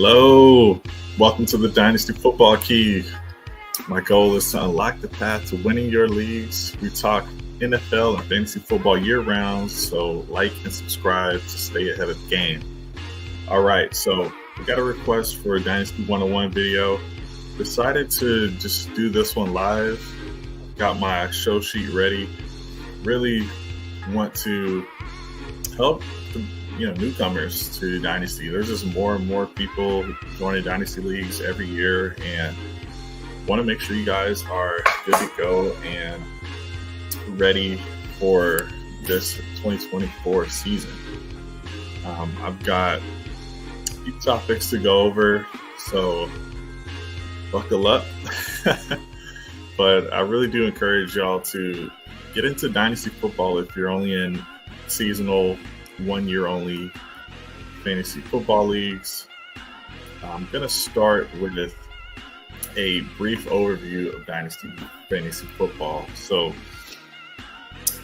Hello, welcome to the Dynasty Football Key. My goal is to unlock the path to winning your leagues. We talk NFL and fantasy football year-round, so like and subscribe to stay ahead of the game. All right, so we got a request for a Dynasty 101 video. Decided to just do this one live. Got my show sheet ready. Really want to help the newcomers to Dynasty. There's just more and more people joining Dynasty leagues every year, and want to make sure you guys are good to go and ready for this 2024 season. I've got a few topics to go over, so buckle up. But I really do encourage y'all to get into Dynasty football if you're only in seasonal, 1 year only fantasy football leagues. I'm going to start with a brief overview of Dynasty Fantasy Football. So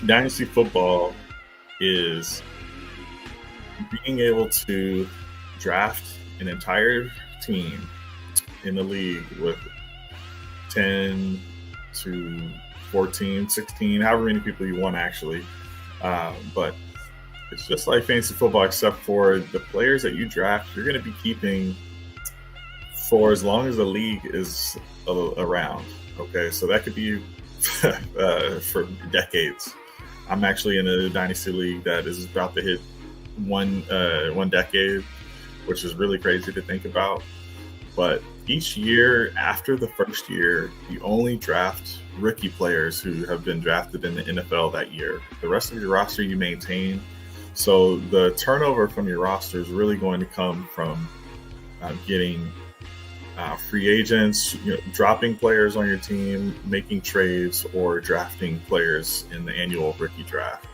Dynasty Football is being able to draft an entire team in the league with 10 to 14, 16, however many people you want actually. But it's just like fantasy football, except for the players that you draft, you're going to be keeping for as long as the league is around. Okay, so that could be for decades. I'm actually in a Dynasty league that is about to hit one decade, which is really crazy to think about. But each year after the first year, you only draft rookie players who have been drafted in the NFL that year. The rest of your roster you maintain. So the turnover from your roster is really going to come from getting free agents, dropping players on your team, making trades, or drafting players in the annual rookie draft.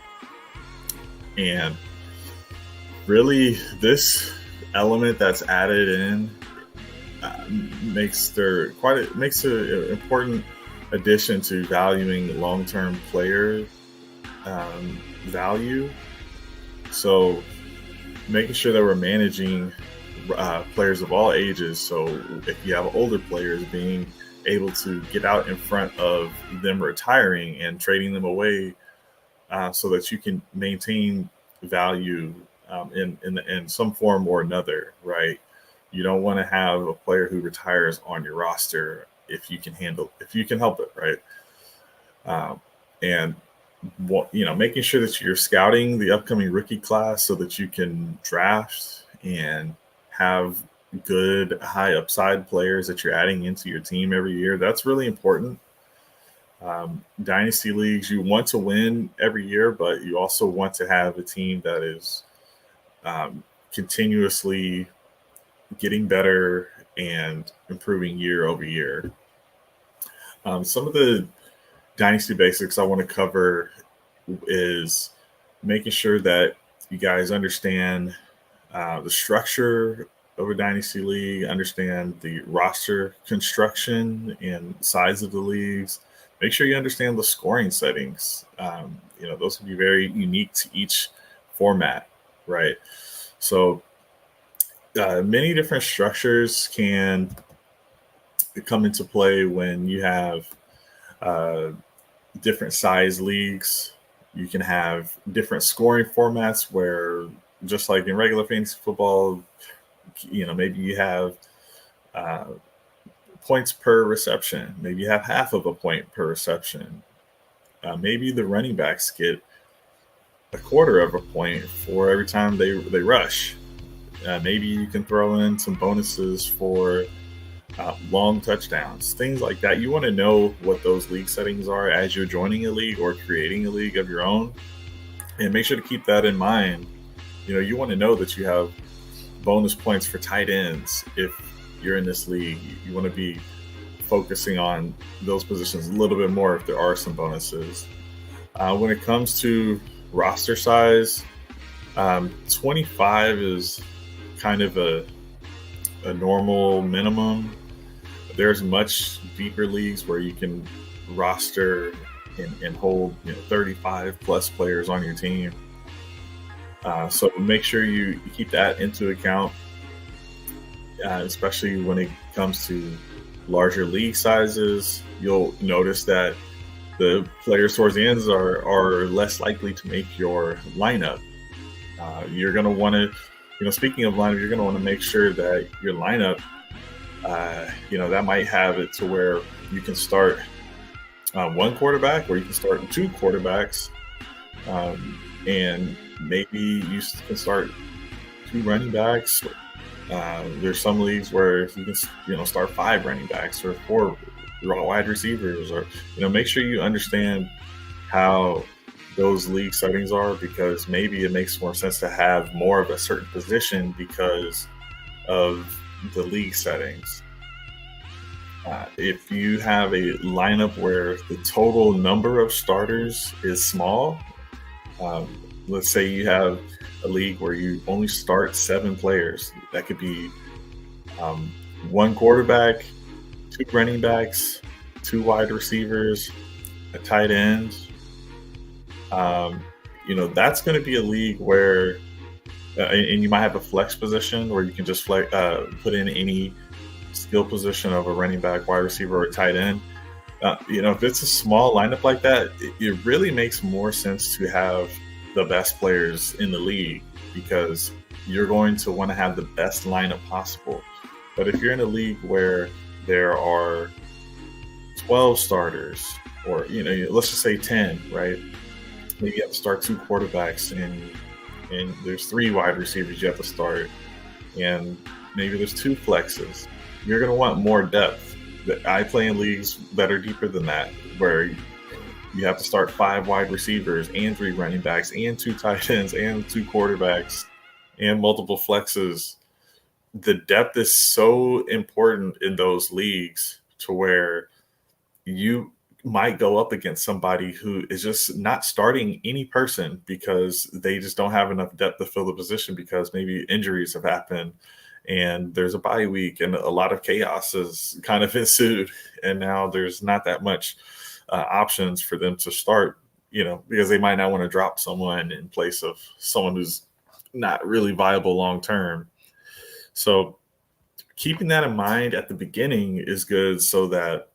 And really, this element that's added in makes an important addition to valuing long-term player value. So making sure that we're managing players of all ages. So if you have older players, being able to get out in front of them retiring and trading them away so that you can maintain value in some form or another, right? You don't want to have a player who retires on your roster if you can help it, right? And making sure that you're scouting the upcoming rookie class so that you can draft and have good high upside players that you're adding into your team every year. That's really important. Dynasty leagues, you want to win every year, but you also want to have a team that is continuously getting better and improving year over year. Some of the Dynasty basics I want to cover is making sure that you guys understand the structure of a Dynasty league, understand the roster construction and size of the leagues. Make sure you understand the scoring settings. Those can be very unique to each format, right? So many different structures can come into play when you have different size leagues. You can have different scoring formats where, just like in regular fantasy football, maybe you have points per reception. Maybe you have half of a point per reception. Maybe the running backs get a quarter of a point for every time they rush. Maybe you can throw in some bonuses for long touchdowns, things like that. You want to know what those league settings are as you're joining a league or creating a league of your own, and make sure to keep that in mind. You want to know that you have bonus points for tight ends. If you're in this league, you want to be focusing on those positions a little bit more if there are some bonuses. When it comes to roster size, 25 is kind of a normal minimum. There's much deeper leagues where you can roster and hold 35 plus players on your team. So make sure you keep that into account. especially when it comes to larger league sizes. You'll notice that the players towards the ends are less likely to make your lineup. You're going to want to, speaking of lineup, you're going to want to make sure that your lineup, that might have it to where you can start one quarterback, or you can start two quarterbacks, and maybe you can start two running backs. There's some leagues where you can, start five running backs or four wide receivers, or make sure you understand how those league settings are, because maybe it makes more sense to have more of a certain position because of the league settings. If you have a lineup where the total number of starters is small, let's say you have a league where you only start 7 players. That could be one quarterback, 2 running backs, 2 wide receivers, a tight end. That's going to be a league where, and you might have a flex position where you can just put in any skill position of a running back, wide receiver, or tight end. If it's a small lineup like that, it really makes more sense to have the best players in the league, because you're going to want to have the best lineup possible. But if you're in a league where there are 12 starters, or let's just say 10, right? Maybe you have to start 2 quarterbacks, and there's 3 wide receivers you have to start, and maybe there's 2 flexes. You're going to want more depth. I play in leagues that are deeper than that, where you have to start 5 wide receivers and 3 running backs and 2 tight ends and 2 quarterbacks and multiple flexes. The depth is so important in those leagues, to where you might go up against somebody who is just not starting any person because they just don't have enough depth to fill the position, because maybe injuries have happened and there's a bye week and a lot of chaos has kind of ensued, and now there's not that much options for them to start, because they might not want to drop someone in place of someone who's not really viable long term. So keeping that in mind at the beginning is good, so that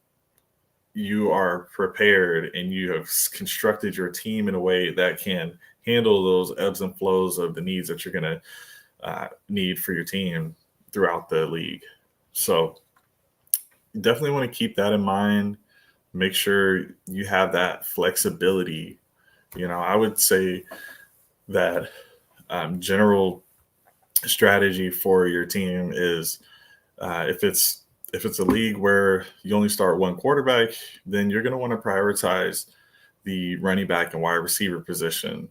you are prepared and you have constructed your team in a way that can handle those ebbs and flows of the needs that you're going to need for your team throughout the league. So you definitely want to keep that in mind. Make sure you have that flexibility. I would say that general strategy for your team is, if it's a league where you only start 1 quarterback, then you're going to want to prioritize the running back and wide receiver position.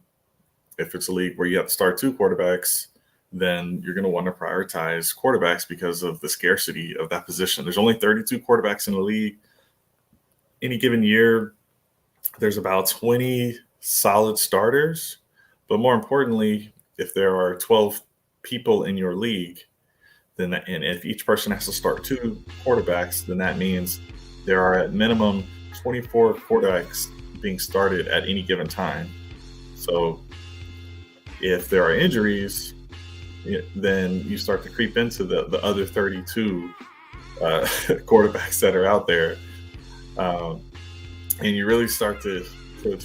If it's a league where you have to start 2 quarterbacks, then you're going to want to prioritize quarterbacks because of the scarcity of that position. There's only 32 quarterbacks in the league. Any given year, there's about 20 solid starters. But more importantly, if there are 12 people in your league, and if each person has to start 2 quarterbacks, then that means there are at minimum 24 quarterbacks being started at any given time. So if there are injuries, then you start to creep into the other 32 quarterbacks that are out there. And you really start to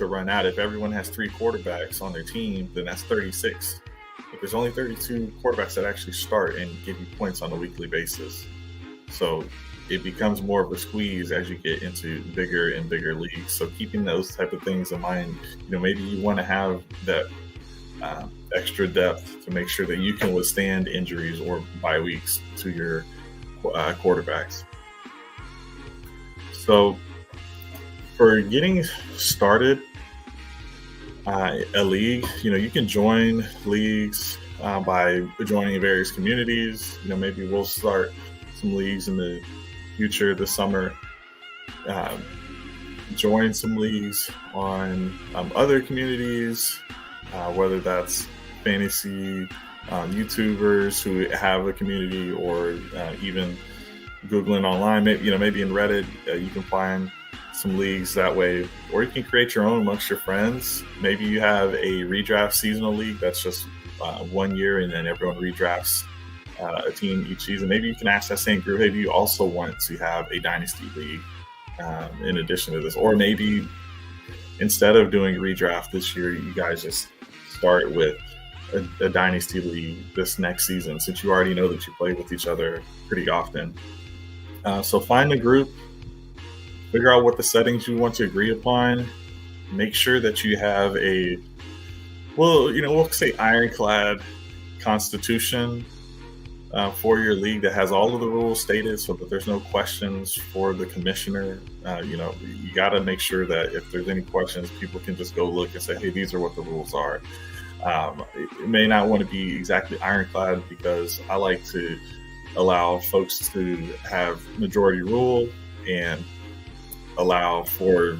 run out. If everyone has 3 quarterbacks on their team, then that's 36. But there's only 32 quarterbacks that actually start and give you points on a weekly basis. So it becomes more of a squeeze as you get into bigger and bigger leagues. So keeping those type of things in mind, maybe you want to have that extra depth to make sure that you can withstand injuries or bye weeks to your quarterbacks. So for getting started, a league, you can join leagues by joining various communities. Maybe we'll start some leagues in the future this summer. Join some leagues on other communities, whether that's fantasy YouTubers who have a community, or even Googling online. Maybe in Reddit you can find some leagues that way, or you can create your own amongst your friends. Maybe you have a redraft seasonal league that's just 1 year, and then everyone redrafts a team each season. Maybe you can ask that same group, hey, do you also want to have a dynasty league in addition to this? Or maybe instead of doing redraft this year, you guys just start with a dynasty league this next season, since you already know that you play with each other pretty often. So find a group, figure out what the settings you want to agree upon. Make sure that you have we'll say ironclad constitution for your league that has all of the rules stated, so that there's no questions for the commissioner. You got to make sure that if there's any questions, people can just go look and say, hey, these are what the rules are. It may not want to be exactly ironclad, because I like to allow folks to have majority rule and allow for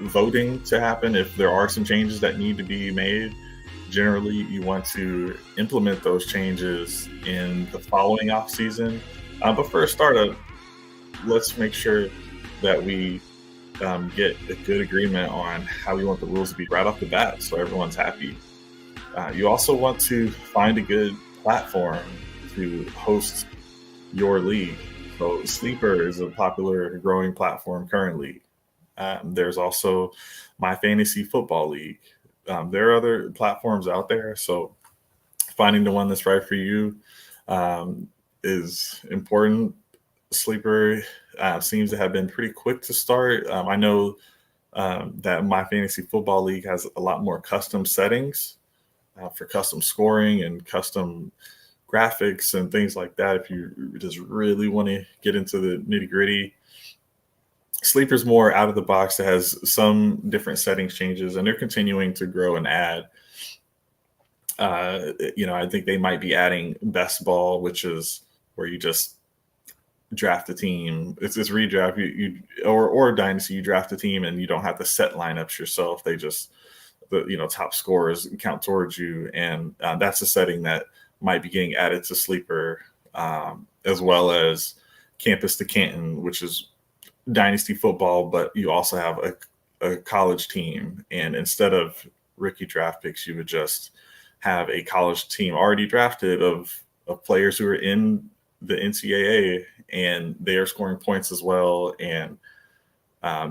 voting to happen if there are some changes that need to be made. Generally, you want to implement those changes in the following off season. But for a startup, let's make sure that we get a good agreement on how we want the rules to be right off the bat, so everyone's happy. You also want to find a good platform to host your league. So Sleeper is a popular growing platform currently. There's also My Fantasy Football League. There are other platforms out there, so finding the one that's right for you is important. Sleeper seems to have been pretty quick to start. I know that My Fantasy Football League has a lot more custom settings for custom scoring and custom graphics and things like that. If you just really want to get into the nitty-gritty, Sleeper's more out of the box. It has some different settings changes, and they're continuing to grow and add. I think they might be adding best ball, which is where you just draft a team. It's redraft. Or dynasty, you draft a team and you don't have to set lineups yourself. They just the top scorers count towards you, and that's a setting that might be getting added to Sleeper, as well as Campus to Canton, which is dynasty football, but you also have a college team, and instead of rookie draft picks, you would just have a college team already drafted of players who are in the NCAA, and they are scoring points as well. And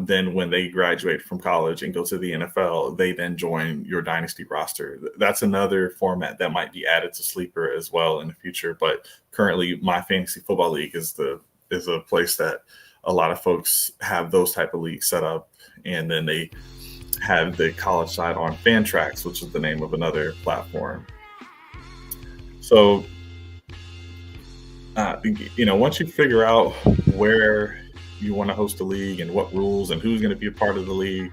then when they graduate from college and go to the NFL, they then join your dynasty roster. That's another format that might be added to Sleeper as well in the future. But currently, My Fantasy Football League is a place that a lot of folks have those type of leagues set up, and then they have the college side on Fantrax, which is the name of another platform. So, once you figure out where you want to host a league and what rules and who's going to be a part of the league,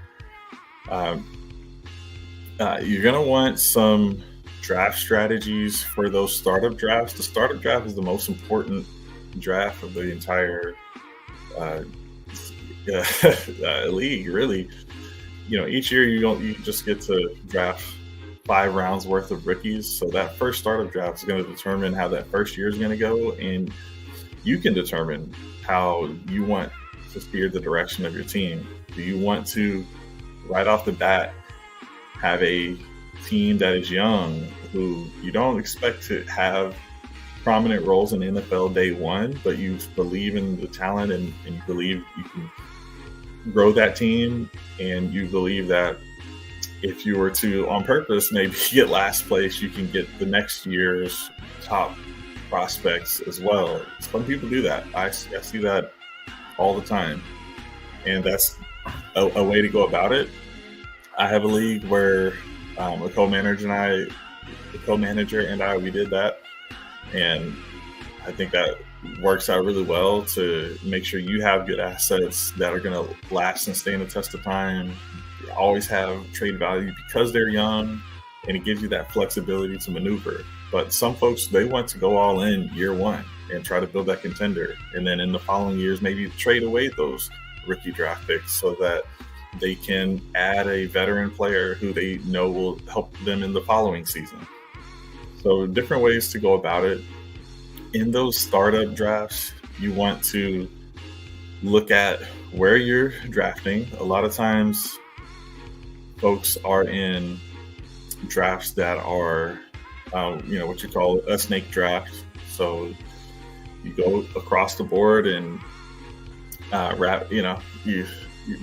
you're going to want some draft strategies for those startup drafts. The startup draft is the most important draft of the entire league, really. Each year you just get to draft 5 rounds worth of rookies. So that first startup draft is going to determine how that first year is going to go, and you can determine how you want to steer the direction of your team. Do you want to, right off the bat, have a team that is young, who you don't expect to have prominent roles in NFL day one, but you believe in the talent and believe you can grow that team, and you believe that if you were to, on purpose, maybe get last place, you can get the next year's top prospects as well? Some people do that. I see that all the time, and that's a way to go about it. I have a league where a co-manager and I, we did that, and I think that works out really well to make sure you have good assets that are going to last and stand the test of time. You always have trade value because they're young, and it gives you that flexibility to maneuver. But some folks, they want to go all in year one and try to build that contender, and then in the following years maybe trade away those rookie draft picks so that they can add a veteran player who they know will help them in the following season. So different ways to go about it. In those startup drafts, you want to look at where you're drafting. A lot of times folks are in drafts that are what you call a snake draft. So you go across the board and you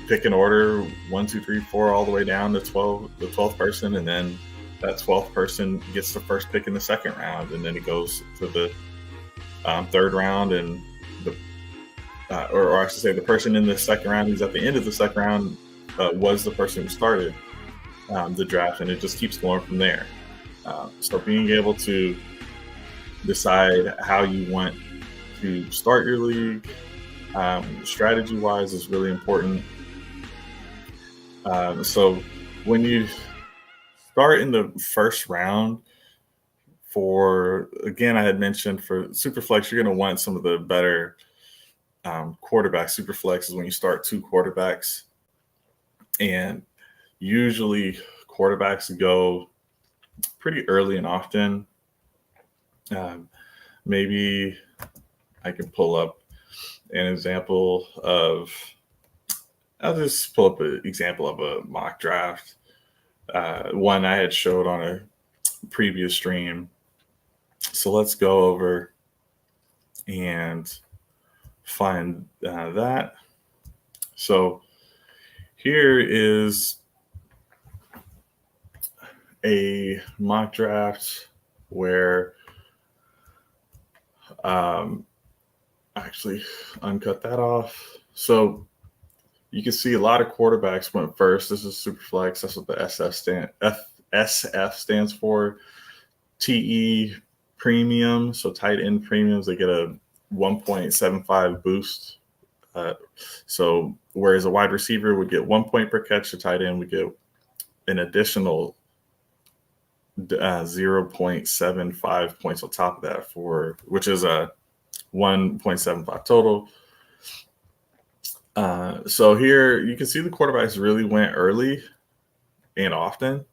pick an order 1, 2, 3, 4 all the way down to 12, the 12th person, and then that 12th person gets the first pick in the second round, and then it goes to the third round, and or I should say the person in the second round who's at the end of the second round was the person who started the draft, and it just keeps going from there. So being able to decide how you want to start your league strategy-wise is really important. So when you start in the first round, I had mentioned for Superflex, you're going to want some of the better quarterbacks. Superflex is when you start 2 quarterbacks, and usually quarterbacks go pretty early and often. Maybe I can pull up an example I'll just pull up an example of a mock draft. One I had showed on a previous stream. So let's go over and find that. So here is a mock draft where actually uncut that off. So you can see a lot of quarterbacks went first. This is Superflex. That's what the SF stands for. TE premium. So tight end premiums, they get a 1.75 boost. So whereas a wide receiver would get 1 point per catch, a tight end would get an additional 0.75 points on top of that, which is a 1.75 total. So here you can see the quarterbacks really went early and often,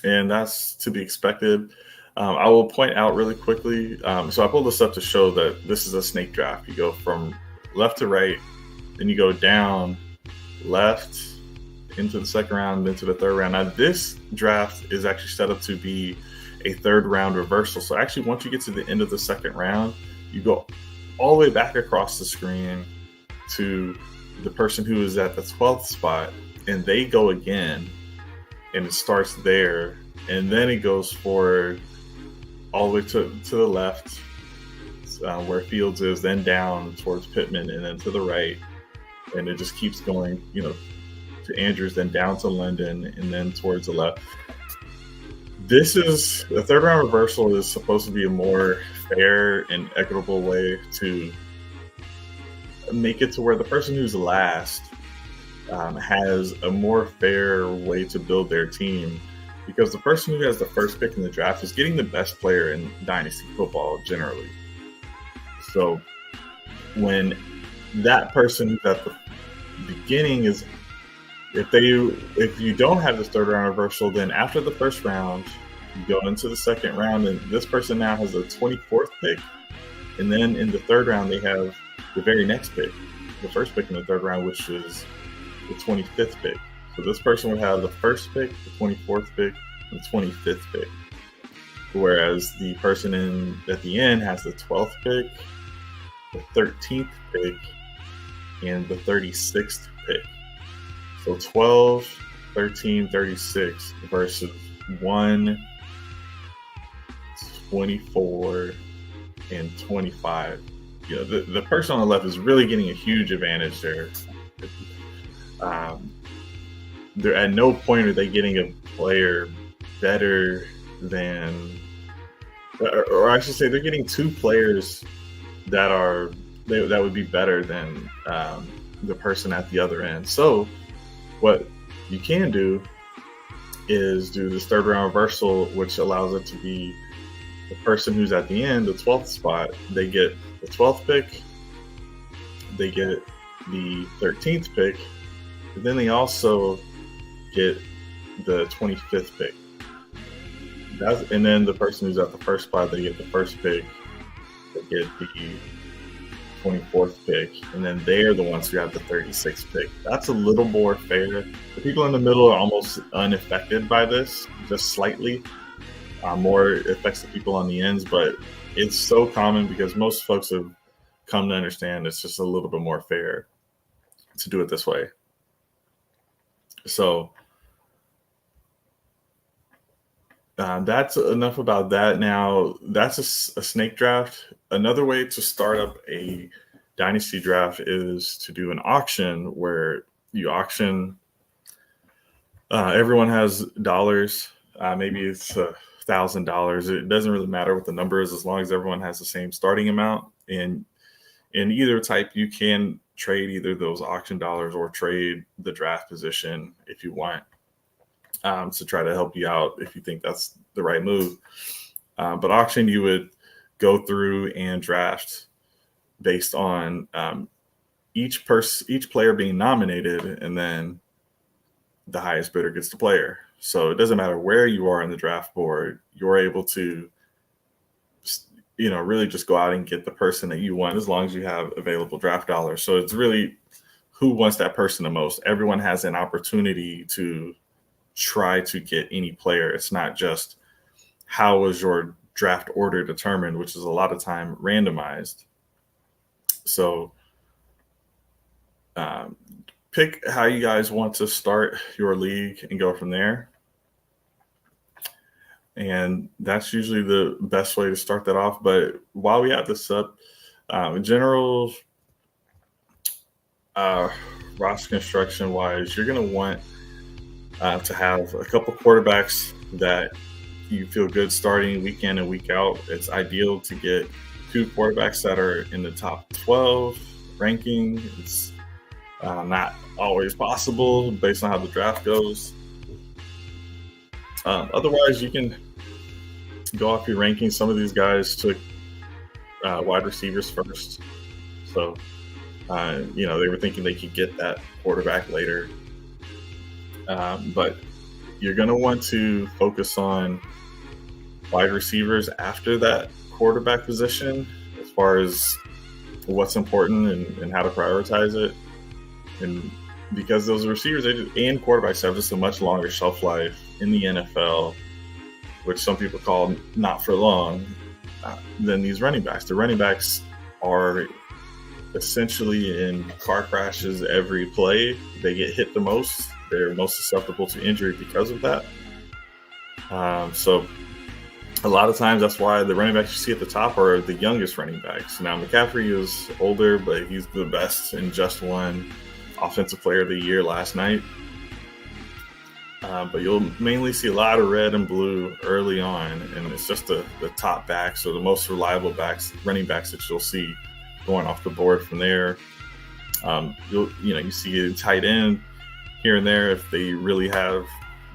and that's to be expected. I will point out really quickly. So I pulled this up to show that this is a snake draft. You go from left to right, then you go down left into the second round, then to the third round. Now this draft is actually set up to be a third round reversal. So actually once you get to the end of the second round, you go all the way back across the screen to the person who is at the 12th spot, and they go again, and it starts there, and then it goes forward all the way to the left where Fields is, then down towards Pittman, and then to the right, and it just keeps going, to Andrews, then down to London, and then towards the left. This is the third round reversal is supposed to be a more fair and equitable way to make it to where the person who's last has a more fair way to build their team, because the person who has the first pick in the draft is getting the best player in Dynasty football generally. So when that person who's at the beginning is, if you don't have this third round reversal, then after the first round, you go into the second round, and this person now has a 24th pick, and then in the third round they have the very next pick, the first pick in the third round, which is the 25th pick. So this person would have the first pick, the 24th pick, and the 25th pick. Whereas the person at the end has the 12th pick, the 13th pick, and the 36th pick. So 12, 13, 36 versus 1, 24, and 25. The person on the left is really getting a huge advantage there. They're at no point are they getting a player better than, or I should say, they're getting 2 players that would be better than the person at the other end. So what you can do is do this third round reversal, which allows it to be the person who's at the end, the 12th spot, they get the 12th pick, they get the 13th pick, but then they also get the 25th pick. And then the person who's at the first spot, they get the first pick, they get the 24th pick, and then they're the ones who have the 36th pick. That's a little more fair. The people in the middle are almost unaffected by this, just slightly. More affects the people on the ends, but it's so common because most folks have come to understand it's just a little bit more fair to do it this way. So that's enough about that. Now, that's a snake draft. Another way to start up a dynasty draft is to do an auction where you auction. Everyone has dollars. Maybe it's $1,000. It doesn't really matter what the number is as long as everyone has the same starting amount. And in either type, you can trade either those auction dollars or trade the draft position if you want. To try to help you out if you think that's the right move. But auction, you would go through and draft based on each player being nominated, and then the highest bidder gets the player. So it doesn't matter where you are in the draft board, you're able to, really just go out and get the person that you want as long as you have available draft dollars. So it's really who wants that person the most. Everyone has an opportunity to try to get any player. It's not just how was your draft order determined, which is a lot of time randomized. So pick how you guys want to start your league and go from there. And that's usually the best way to start that off. But while we have this up, in general, roster construction wise, you're going to want to have a couple quarterbacks that you feel good starting week in and week out. It's ideal to get 2 quarterbacks that are in the top 12 ranking. It's not always possible based on how the draft goes. Otherwise, you can go off your rankings. Some of these guys took wide receivers first. So, they were thinking they could get that quarterback later. But you're going to want to focus on wide receivers after that quarterback position as far as what's important and how to prioritize it. And because those receivers and quarterbacks have just a much longer shelf life in the NFL, which some people call not for long, than these running backs. The running backs are essentially in car crashes every play. They get hit the most. They're most susceptible to injury because of that. So a lot of times that's why the running backs you see at the top are the youngest running backs. Now, McCaffrey is older, but he's the best and just won Offensive Player of the Year last night. But you'll mainly see a lot of red and blue early on, and it's just the top backs or the most reliable running backs that you'll see going off the board from there. You see a tight end here and there if they really have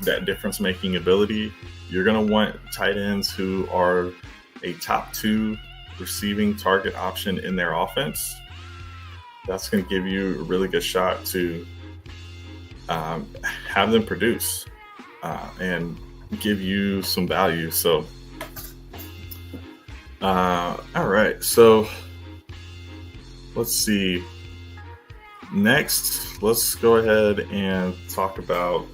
that difference-making ability. You're going to want tight ends who are a top 2 receiving target option in their offense. That's going to give you a really good shot to have them produce and give you some value. So, all right. So let's see. Next, let's go ahead and talk about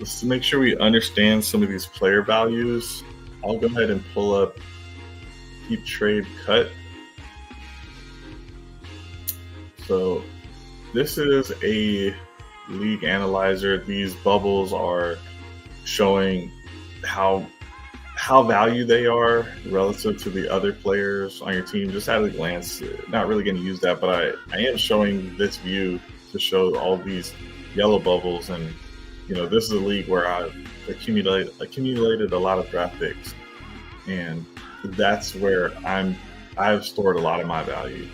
let's make sure we understand some of these player values. I'll go ahead and pull up Keep Trade Cut. So this is a league analyzer. These bubbles are showing how valued they are relative to the other players on your team. Just at a glance, not really going to use that, but I am showing this view to show all these yellow bubbles. And this is a league where I've accumulated a lot of draft picks, and that's where I've stored a lot of my value.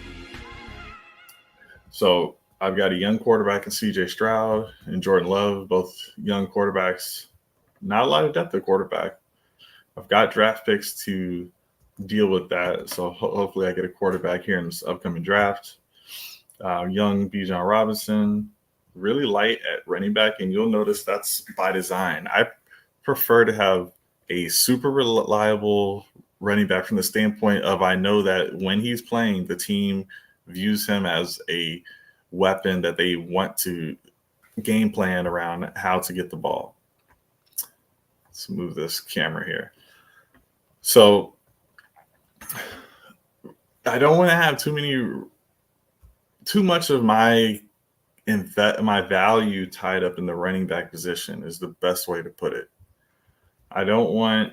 So I've got a young quarterback in CJ Stroud and Jordan Love, both young quarterbacks. Not a lot of depth at quarterback. I've got draft picks to deal with that, so hopefully I get a quarterback here in this upcoming draft. Young Bijan Robinson, really light at running back, and you'll notice that's by design. I prefer to have a super reliable running back from the standpoint of I know that when he's playing, the team views him as a weapon that they want to game plan around how to get the ball. Let's move this camera here. So I don't want to have too much of my value tied up in the running back position is the best way to put it. I don't want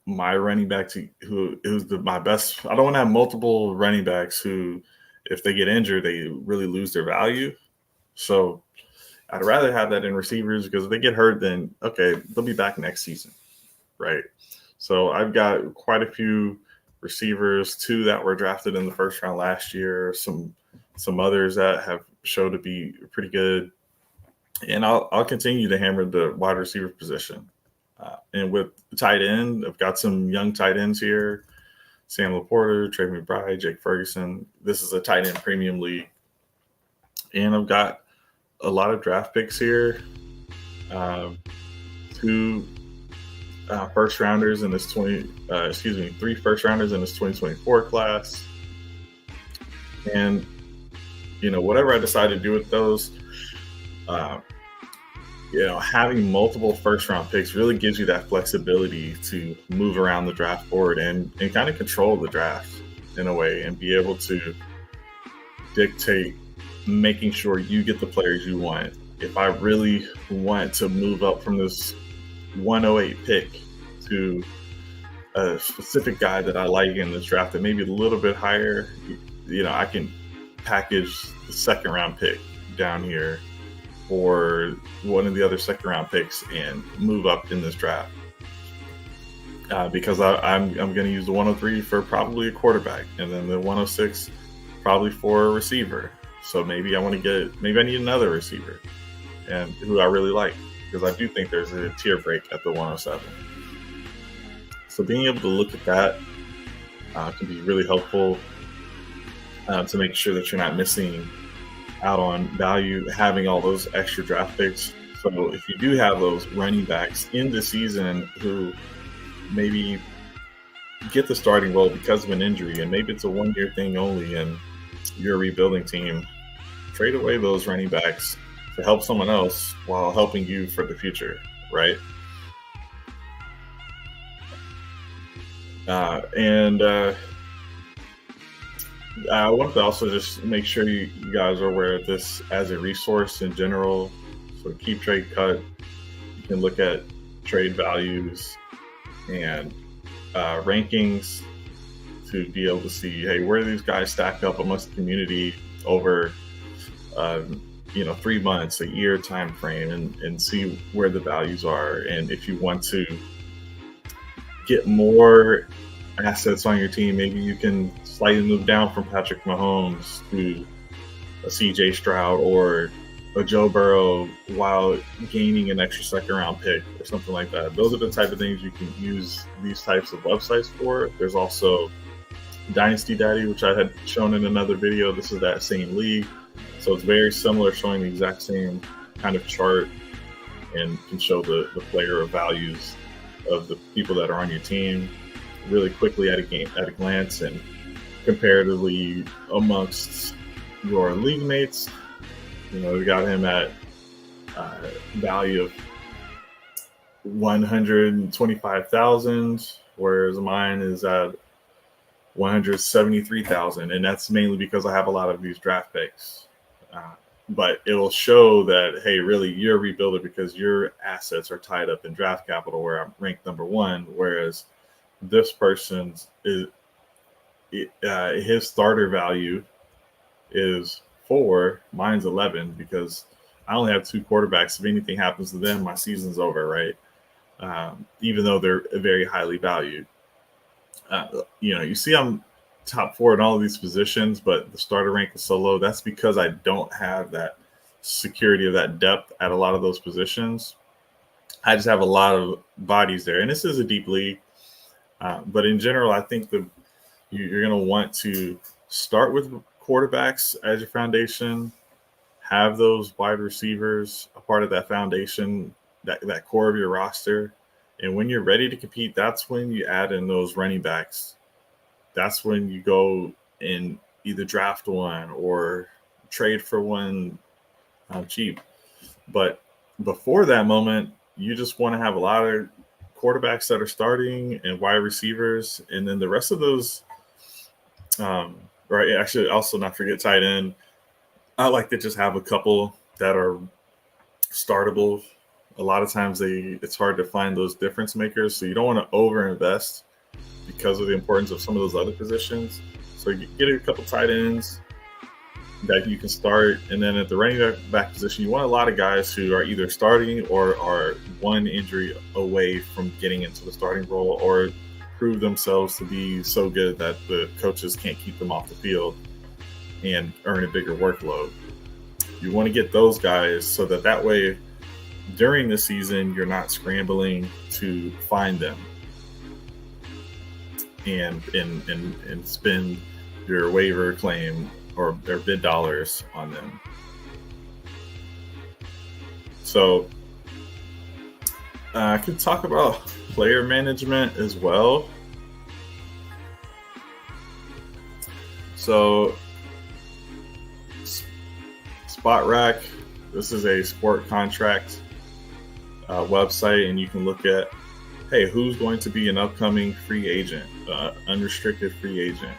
my running back my best. I don't want to have multiple running backs who, if they get injured, they really lose their value. So I'd rather have that in receivers, because if they get hurt, then okay, they'll be back next season, right? So I've got quite a few receivers, 2 that were drafted in the first round last year, some others that have showed to be pretty good, and I'll continue to hammer the wide receiver position. And with tight end, I've got some young tight ends here: Sam Laporta, Trey McBride, Jake Ferguson. This is a tight end premium league, and I've got a lot of draft picks here. 2 first rounders in this 3 first rounders in this 2024 class. And, whatever I decide to do with those, having multiple first round picks really gives you that flexibility to move around the draft board and kind of control the draft in a way, and be able to dictate making sure you get the players you want. If I really want to move up from this 108 pick to a specific guy that I like in this draft that maybe a little bit higher, I can package the second round pick down here or one of the other second round picks and move up in this draft. Because I'm going to use the 103 for probably a quarterback, and then the 106 probably for a receiver. So maybe I need another receiver, and who I really like, because I do think there's a tier break at the 107. So being able to look at that can be really helpful to make sure that you're not missing out on value, having all those extra draft picks. So if you do have those running backs in the season who maybe get the starting role because of an injury, and maybe it's a 1-year thing only, and you're a rebuilding team, trade away those running backs to help someone else while helping you for the future, right? I want to also just make sure you guys are aware of this as a resource in general. So keep trade cut. You can look at trade values and rankings to be able to see, hey, where do these guys stack up amongst the community over 3 months, a year time frame, and see where the values are. And if you want to get more assets on your team, maybe you can slightly move down from Patrick Mahomes to a CJ Stroud or a Joe Burrow while gaining an extra second round pick or something like that. Those are the type of things you can use these types of websites for. There's also Dynasty Daddy, which I had shown in another video. This is that same league. So it's very similar, showing the exact same kind of chart, and can show the player values of the people that are on your team really quickly at a glance, and comparatively amongst your league mates. We got him at value of 125,000, whereas mine is at 173,000, and that's mainly because I have a lot of these draft picks. But it will show that, hey, really, you're a rebuilder because your assets are tied up in draft capital, where I'm ranked number 1, whereas this person's his starter value is 4, mine's 11, because I only have 2 quarterbacks. If anything happens to them, my season's over, right? Even though they're very highly valued. You see I'm top 4 in all of these positions, but the starter rank is so low. That's because I don't have that security of that depth at a lot of those positions. I just have a lot of bodies there, and this is a deep league. But in general, I think you're going to want to start with quarterbacks as your foundation, have those wide receivers a part of that foundation, that core of your roster. And when you're ready to compete, that's when you add in those running backs. That's when you go and either draft one or trade for one cheap. But before that moment, you just want to have a lot of quarterbacks that are starting and wide receivers, and then the rest of those. Right, I should also not forget tight end. I like to just have a couple that are startable. A lot of times it's hard to find those difference makers, so you don't want to overinvest because of the importance of some of those other positions. So you get a couple tight ends that you can start, and then at the running back position, you want a lot of guys who are either starting or are one injury away from getting into the starting role, or prove themselves to be so good that the coaches can't keep them off the field and earn a bigger workload. You want to get those guys so that way during the season you're not scrambling to find them and spend your waiver claim or their bid dollars on them. So I could talk about player management as well. So Spot Rack, this is a sport contract website, and you can look at, hey, who's going to be an upcoming free agent, unrestricted free agent.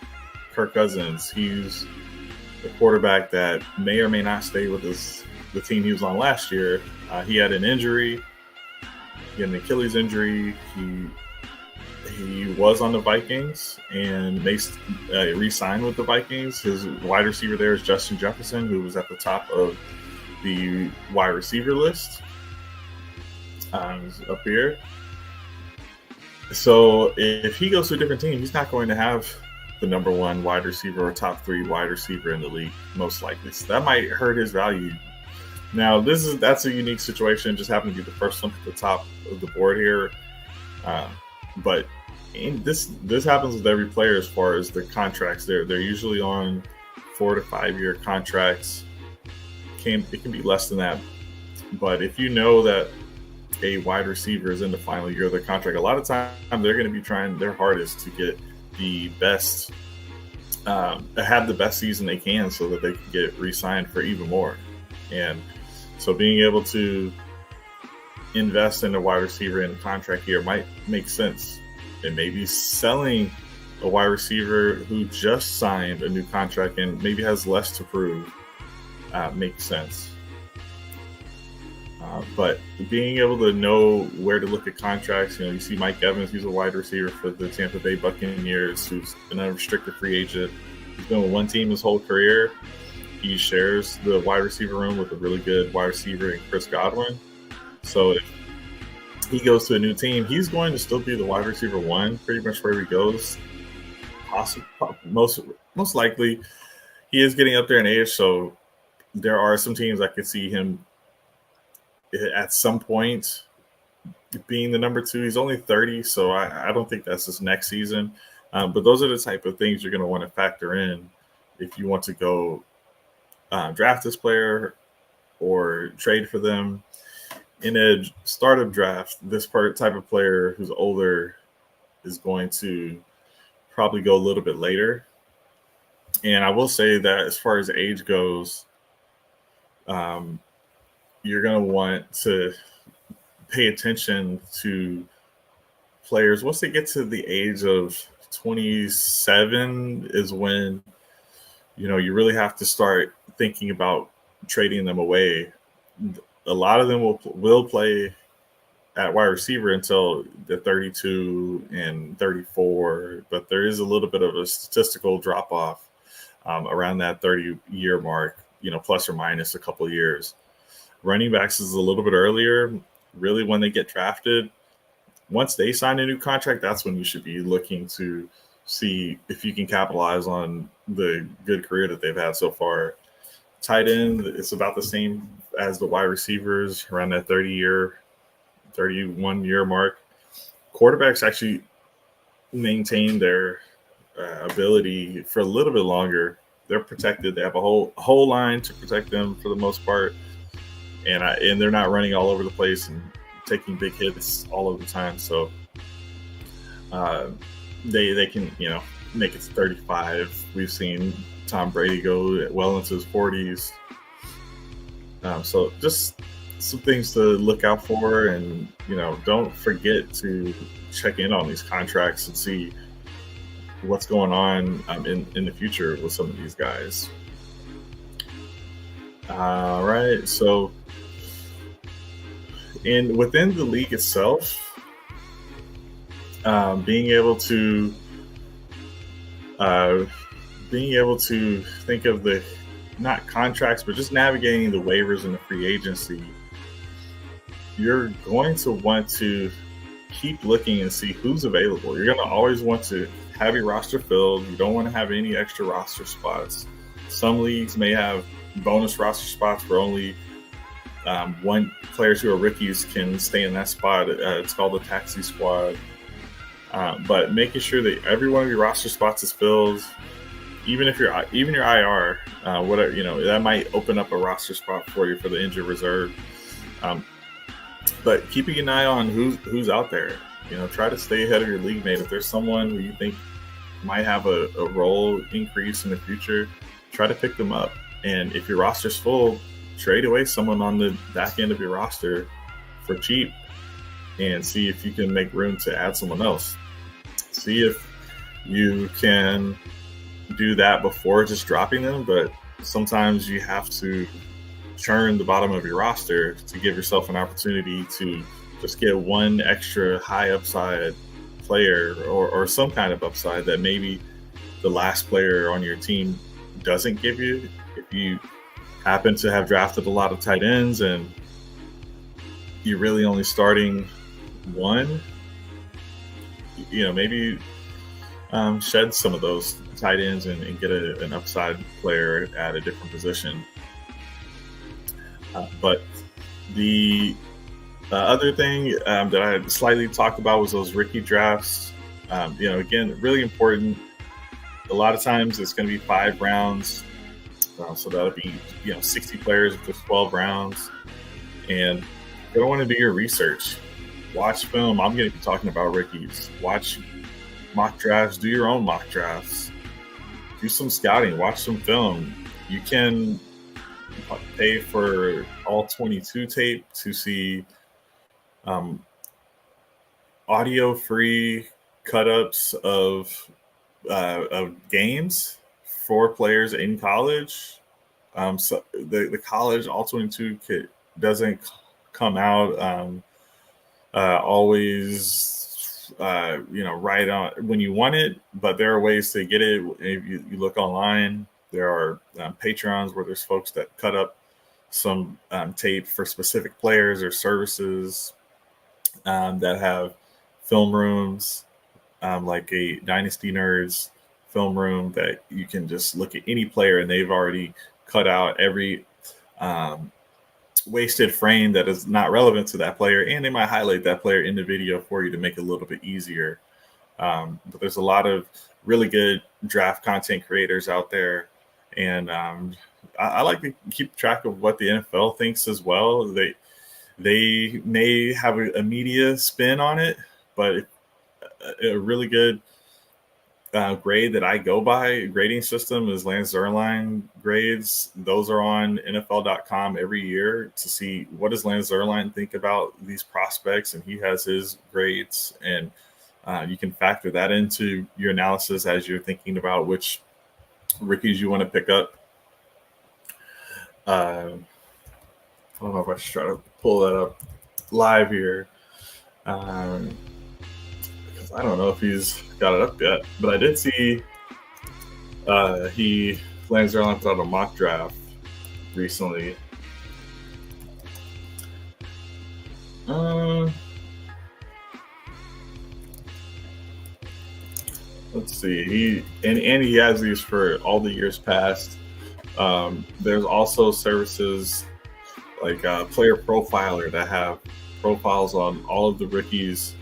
Kirk Cousins, he's the quarterback that may or may not stay with the team he was on last year. He had an injury. He had an Achilles injury. He was on the Vikings and re-signed with the Vikings. His wide receiver there is Justin Jefferson, who was at the top of the wide receiver list up here. So if he goes to a different team, he's not going to have the number one wide receiver or top three wide receiver in the league, most likely. So that might hurt his value. Now, that's a unique situation. Just happened to be the first one at the top of the board here. But this happens with every player as far as the contracts. They're usually on 4 to 5 year contracts. It can be less than that. But if you know that a wide receiver is in the final year of their contract, a lot of time they're going to be trying their hardest to get the best, have the best season they can so that they can get re-signed for even more. And so being able to invest in a wide receiver in a contract here might make sense. And maybe selling a wide receiver who just signed a new contract and maybe has less to prove makes sense. But being able to know where to look at contracts, you see Mike Evans, he's a wide receiver for the Tampa Bay Buccaneers, who's an unrestricted free agent. He's been with one team his whole career. He shares the wide receiver room with a really good wide receiver in Chris Godwin. So if he goes to a new team, he's going to still be the wide receiver one pretty much wherever he goes. Most likely, he is getting up there in age, so there are some teams I could see him at some point being the number two. He's only 30, so I don't think that's his next season. But those are the type of things you're going to want to factor in if you want to go draft this player or trade for them. In a startup draft, this type of player who's older is going to probably go a little bit later. And I will say that as far as age goes, you're going to want to pay attention to players. Once they get to the age of 27 is when, you really have to start thinking about trading them away. A lot of them will play at wide receiver until they're 32 and 34, but there is a little bit of a statistical drop off around that 30-year mark, plus or minus a couple of years. Running backs is a little bit earlier. Really, when they get drafted, once they sign a new contract, that's when you should be looking to see if you can capitalize on the good career that they've had so far. Tight end, it's about the same as the wide receivers, around that 31-year mark. Quarterbacks actually maintain their ability for a little bit longer. They're protected. They have a whole line to protect them for the most part. And they're not running all over the place and taking big hits all of the time. So they can, make it to 35. We've seen Tom Brady go well into his 40s. So just some things to look out for, and don't forget to check in on these contracts and see what's going on in the future with some of these guys. All right, so within the league itself, being able to think of the not contracts, but just navigating the waivers and the free agency, you're going to want to keep looking and see who's available. You're going to always want to have your roster filled. You don't want to have any extra roster spots. Some leagues may have bonus roster spots where only one players who are rookies can stay in that spot. It's called the taxi squad. But making sure that every one of your roster spots is filled, even your IR, whatever, that might open up a roster spot for you for the injured reserve. But keeping an eye on who's out there. Try to stay ahead of your league mate. If there's someone who you think might have a role increase in the future, try to pick them up. And if your roster's full, trade away someone on the back end of your roster for cheap and see if you can make room to add someone else. See if you can do that before just dropping them, but sometimes you have to churn the bottom of your roster to give yourself an opportunity to just get one extra high upside player or some kind of upside that maybe the last player on your team doesn't give you. If you happen to have drafted a lot of tight ends and you're really only starting one, maybe shed some of those tight ends and get an upside player at a different position. But the other thing that I slightly talked about was those rookie drafts. Again, really important. A lot of times it's going to be 5 rounds. So that'll be 60 players if there's 12 rounds. And you're going to want to do your research. Watch film. I'm going to be talking about rookies. Watch mock drafts. Do your own mock drafts. Do some scouting. Watch some film. You can pay for all 22 tape to see audio-free cut-ups of games for players in college. So the college all 22 doesn't come out always right on when you want it, but there are ways to get it. If you look online, there are Patreons where there's folks that cut up some tape for specific players or services that have film rooms, like a Dynasty Nerds film room that you can just look at any player and they've already cut out every wasted frame that is not relevant to that player, and they might highlight that player in the video for you to make it a little bit easier. But there's a lot of really good draft content creators out there, and I like to keep track of what the NFL thinks as well. They may have a media spin on it, but a really good grade that I go by, grading system, is Lance Zierlein grades. Those are on NFL.com every year to see what does Lance Zierlein think about these prospects, and he has his grades, and you can factor that into your analysis as you're thinking about which rookies you want to pick up. I don't know if I should try to pull that up live here. Because I don't know if he's got it up yet, but I did see Lance Zierlein put out a mock draft recently. Let's see. He has these for all the years past. There's also services like Player Profiler that have profiles on all of the rookies,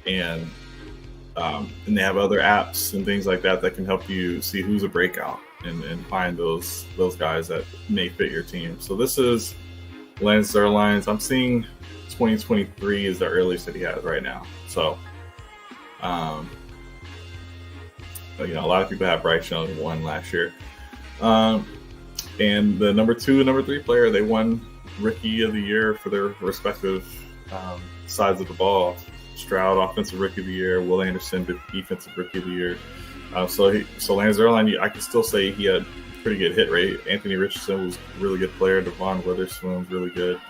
and they have other apps and things like that that can help you see who's a breakout and find those guys that may fit your team. So this is Lance Zierlein's. I'm seeing 2023 is the earliest that he has right now. So, a lot of people have Bryce Young won last year. And the number 2 and number 3 player, they won rookie of the year for their respective sides of the ball. Stroud, offensive rookie of the year. Will Anderson, defensive rookie of the year. So Lance Zierlein, I can still say he had pretty good hit rate. Anthony Richardson was a really good player. Devon Witherspoon was really good.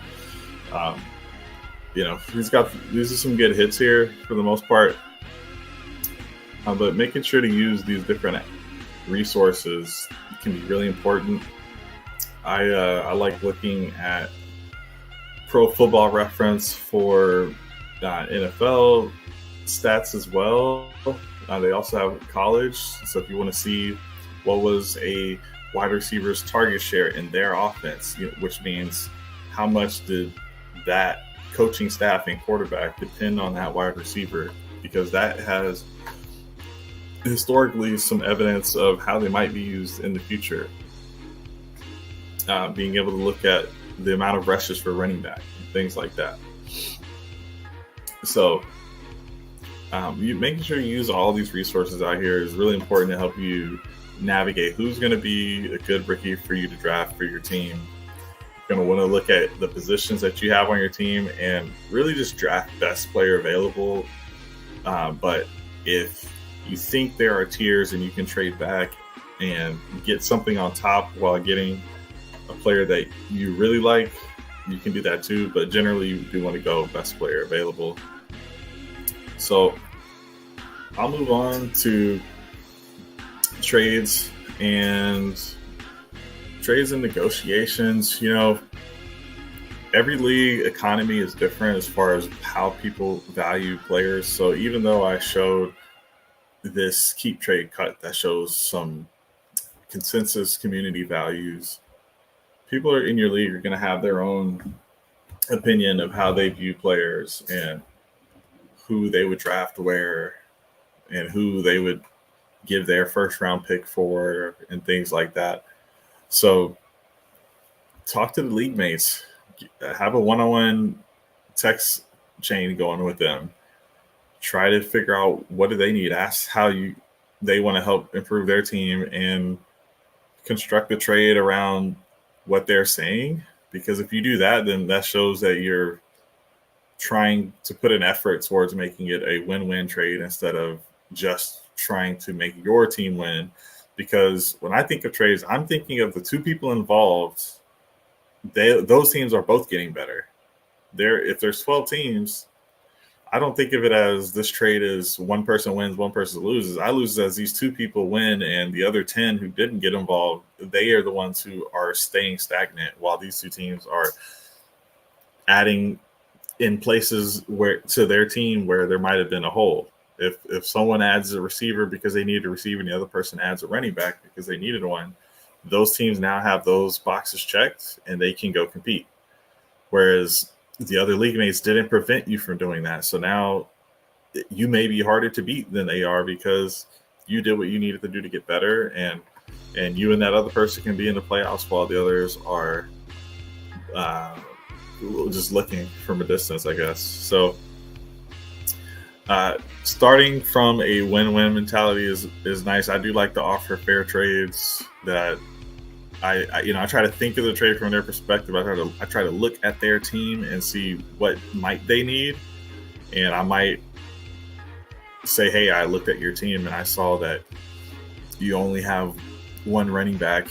These are some good hits here for the most part. But making sure to use these different resources can be really important. I like looking at Pro Football Reference for NFL stats as well. They also have college. So if you want to see what was a wide receiver's target share in their offense, which means how much did that coaching staff and quarterback depend on that wide receiver, because that has historically some evidence of how they might be used in the future. Being able to look at the amount of rushes for running back and things like that. So making sure you use all these resources out here is really important to help you navigate who's going to be a good rookie for you to draft for your team. You're going to want to look at the positions that you have on your team and really just draft best player available. But if you think there are tiers and you can trade back and get something on top while getting a player that you really like, you can do that too. But generally, you do want to go best player available. So I'll move on to trades and negotiations. Every league economy is different as far as how people value players. So even though I showed this keep trade cut that shows some consensus community values, people in your league are going to have their own opinion of how they view players and who they would draft where and who they would give their first round pick for and things like that. So talk to the league mates, have a one-on-one text chain going with them. Try to figure out what do they need. Ask how they want to help improve their team and construct a trade around what they're saying. Because if you do that, then that shows that you're trying to put an effort towards making it a win-win trade instead of just trying to make your team win. Because when I think of trades, I'm thinking of the two people involved. Those teams are both getting better. If there's 12 teams, I don't think of it as this trade is one person wins, one person loses. I lose as these two people win, and the other 10 who didn't get involved, they are the ones who are staying stagnant while these two teams are adding in places to their team where there might have been a hole. If someone adds a receiver because they needed a receiver and the other person adds a running back because they needed one, those teams now have those boxes checked and they can go compete. Whereas the other league mates didn't prevent you from doing that. So now you may be harder to beat than they are because you did what you needed to do to get better, and you and that other person can be in the playoffs while the others are just looking from a distance, I guess. So starting from a win-win mentality is nice. I do like to offer fair trades that I try to think of the trade from their perspective. I try to look at their team and see what might they need. And I might say, hey, I looked at your team and I saw that you only have one running back,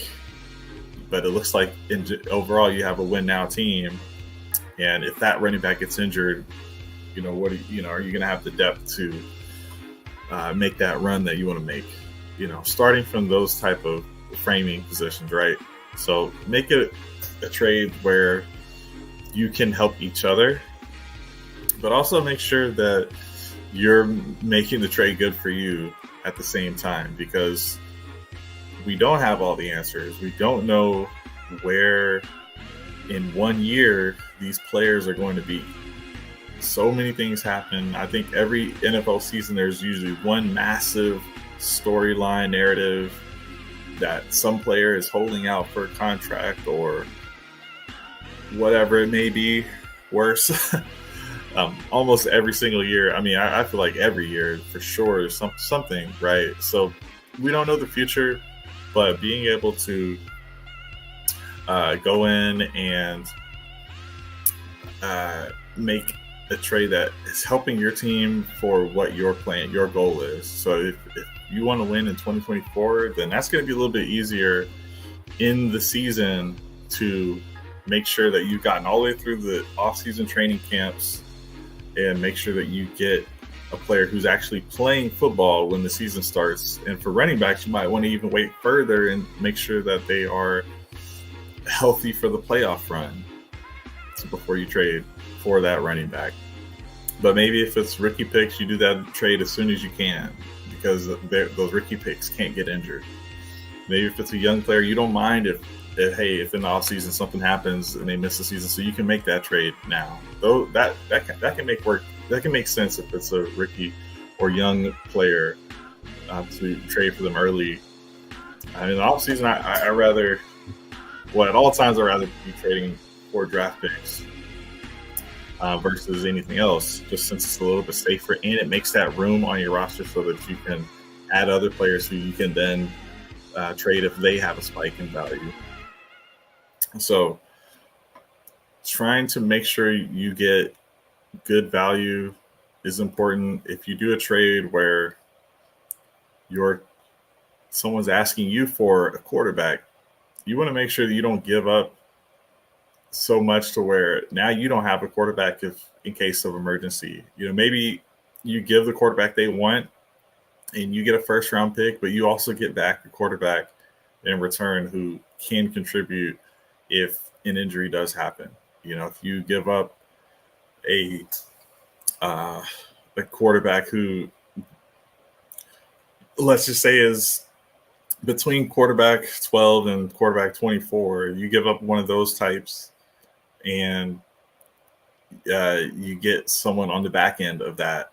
but it looks like overall you have a win now team. And if that running back gets injured, are you going to have the depth to make that run that you want to make? Starting from those type of framing positions, right? So make it a trade where you can help each other, but also make sure that you're making the trade good for you at the same time, because we don't have all the answers. We don't know where in 1 year these players are going to be. So many things happen. I think every NFL season there's usually one massive storyline narrative that some player is holding out for a contract or whatever it may be. Worse. Almost every single year. I mean, I feel like every year for sure is something, right? So we don't know the future, but being able to go in and make a trade that is helping your team for what your plan, your goal is. So if you want to win in 2024, then that's going to be a little bit easier in the season to make sure that you've gotten all the way through the off-season training camps and make sure that you get a player who's actually playing football when the season starts. And for running backs, you might want to even wait further and make sure that they are healthy for the playoff run before you trade for that running back. But maybe if it's rookie picks, you do that trade as soon as you can because those rookie picks can't get injured. Maybe if it's a young player, you don't mind if in the offseason something happens and they miss the season, so you can make that trade now. Though that can make work. That can make sense if it's a rookie or young player to trade for them early. In the offseason, I rather, at all times, I'd rather be trading for draft picks versus anything else, just since it's a little bit safer and it makes that room on your roster so that you can add other players who you can then trade if they have a spike in value. So trying to make sure you get good value is important. If you do a trade where someone's asking you for a quarterback, you want to make sure that you don't give up so much to where now you don't have a quarterback in case of emergency. Maybe you give the quarterback they want and you get a first round pick, but you also get back a quarterback in return who can contribute if an injury does happen. If you give up a quarterback who, let's just say, is between quarterback 12 and quarterback 24, you give up one of those types and you get someone on the back end of that,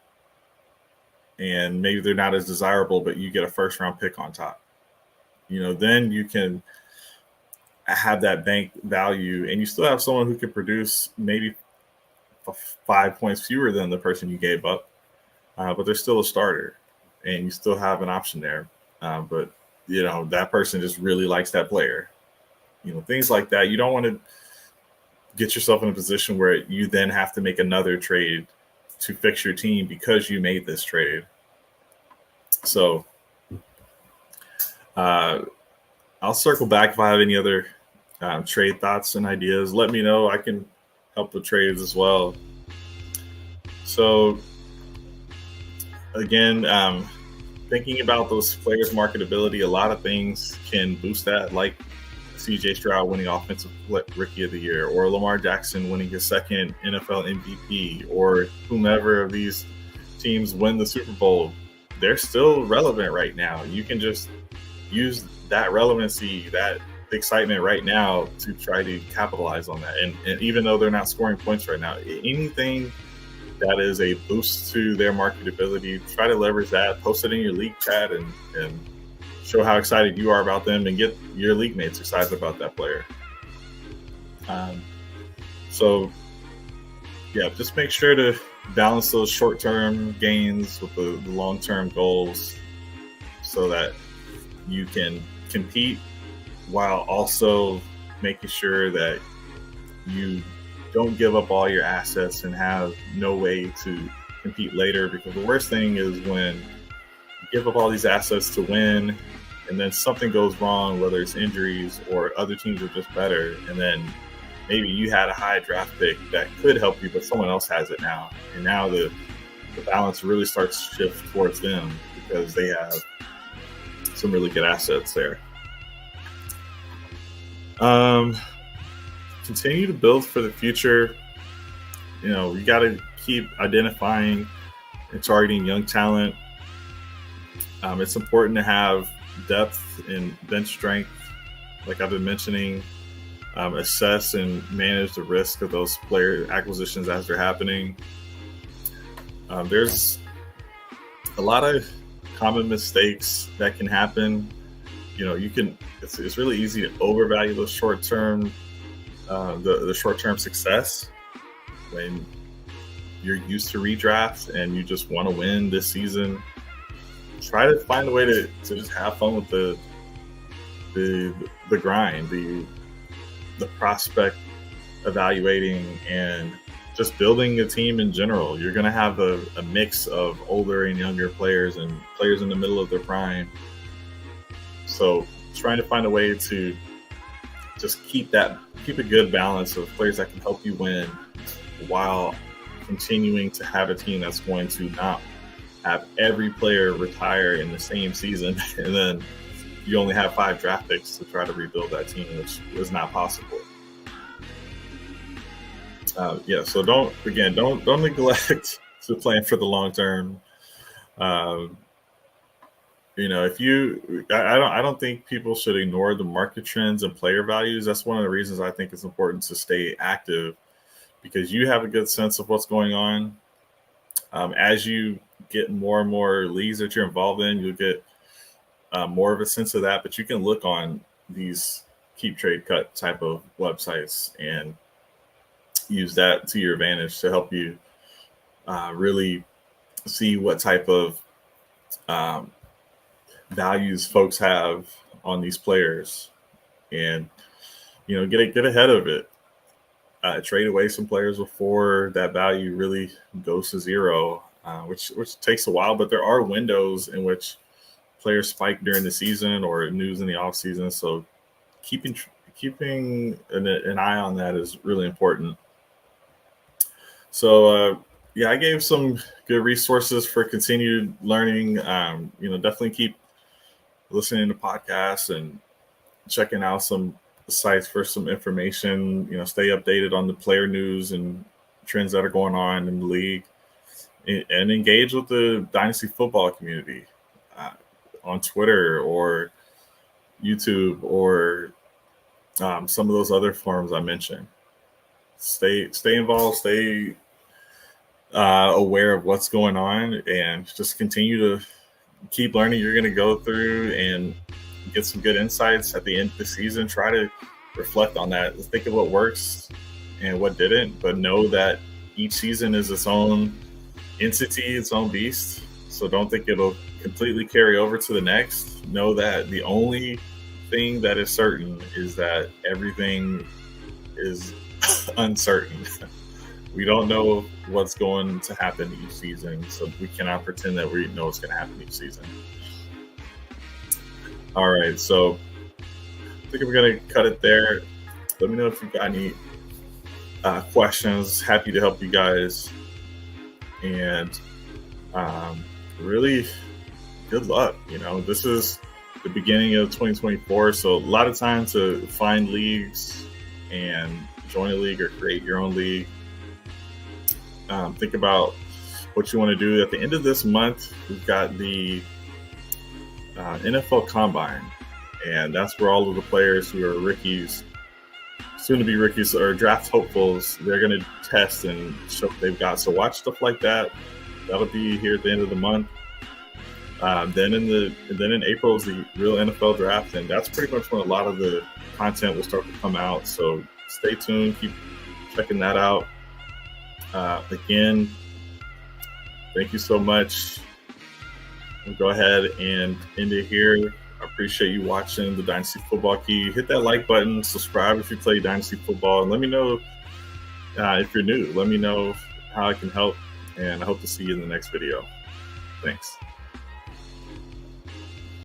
and maybe they're not as desirable, but you get a first round pick on top. Then you can have that bank value and you still have someone who can produce maybe 5 points fewer than the person you gave up, but they're still a starter and you still have an option there. But that person just really likes that player. Things like that. You don't want to get yourself in a position where you then have to make another trade to fix your team because you made this trade. So I'll circle back if I have any other trade thoughts and ideas. Let me know. I can help with trades as well. So again, thinking about those players' marketability, a lot of things can boost that, like CJ Stroud winning Offensive Rookie of the Year, or Lamar Jackson winning his second NFL MVP, or whomever of these teams win the Super Bowl. They're still relevant right now. You can just use that relevancy, that excitement right now to try to capitalize on that. And even though they're not scoring points right now, anything that is a boost to their marketability, try to leverage that, post it in your league chat and show how excited you are about them and get your league mates excited about that player. So yeah, just make sure to balance those short-term gains with the long-term goals so that you can compete while also making sure that you don't give up all your assets and have no way to compete later. Because the worst thing is when you give up all these assets to win and then something goes wrong, whether it's injuries or other teams are just better, and then maybe you had a high draft pick that could help you, but someone else has it now. And now the balance really starts to shift towards them because they have some really good assets there. Continue to build for the future. You got to keep identifying and targeting young talent. It's important to have depth and bench strength, like I've been mentioning. Assess and manage the risk of those player acquisitions as they're happening. There's a lot of common mistakes that can happen. It's really easy to overvalue those short-term, the short-term success when you're used to redraft and you just want to win this season. Try to find a way to just have fun with the grind, the prospect evaluating and just building a team in general. You're going to have a mix of older and younger players and players in the middle of their prime. So trying to find a way to just keep a good balance of players that can help you win while continuing to have a team that's going to not have every player retire in the same season. And then you only have 5 draft picks to try to rebuild that team, which is not possible. So don't neglect to plan for the long term. I don't think people should ignore the market trends and player values. That's one of the reasons I think it's important to stay active, because you have a good sense of what's going on. As you get more and more leagues that you're involved in, you'll get more of a sense of that. But you can look on these keep, trade, cut type of websites and use that to your advantage to help you really see what type of values folks have on these players, and get ahead of it. Trade away some players before that value really goes to zero, which takes a while. But there are windows in which players spike during the season or news in the off season. So keeping an eye on that is really important. So I gave some good resources for continued learning. Definitely keep listening to podcasts and checking out some sites for some information. Stay updated on the player news and trends that are going on in the league, and engage with the Dynasty football community on Twitter or YouTube or some of those other forums I mentioned. Stay involved, stay aware of what's going on, and just continue to keep learning. You're going to go through and get some good insights at the end of the season. Try to reflect on that. Think of what works and what didn't, but know that each season is its own entity, its own beast. So don't think it'll completely carry over to the next. Know that the only thing that is certain is that everything is uncertain. We don't know what's going to happen each season, so we cannot pretend that we know what's going to happen each season. All right, so I think we're going to cut it there. Let me know if you've got any questions. Happy to help you guys. And really good luck. This is the beginning of 2024, so a lot of time to find leagues and join a league or create your own league. Think about what you want to do. At the end of this month, we've got the NFL Combine, and that's where all of the players who are rookies, soon to be rookies, or draft hopefuls, they're going to test and show what they've got. So watch stuff like that. That'll be here at the end of the month. Then in April is the real NFL draft, and that's pretty much when a lot of the content will start to come out. So stay tuned, keep checking that out. Again, thank you so much. We'll go ahead and end it here. I appreciate you watching the Dynasty Football Key. Hit that like button, subscribe if you play Dynasty Football, and let me know if you're new. Let me know how I can help, and I hope to see you in the next video. Thanks.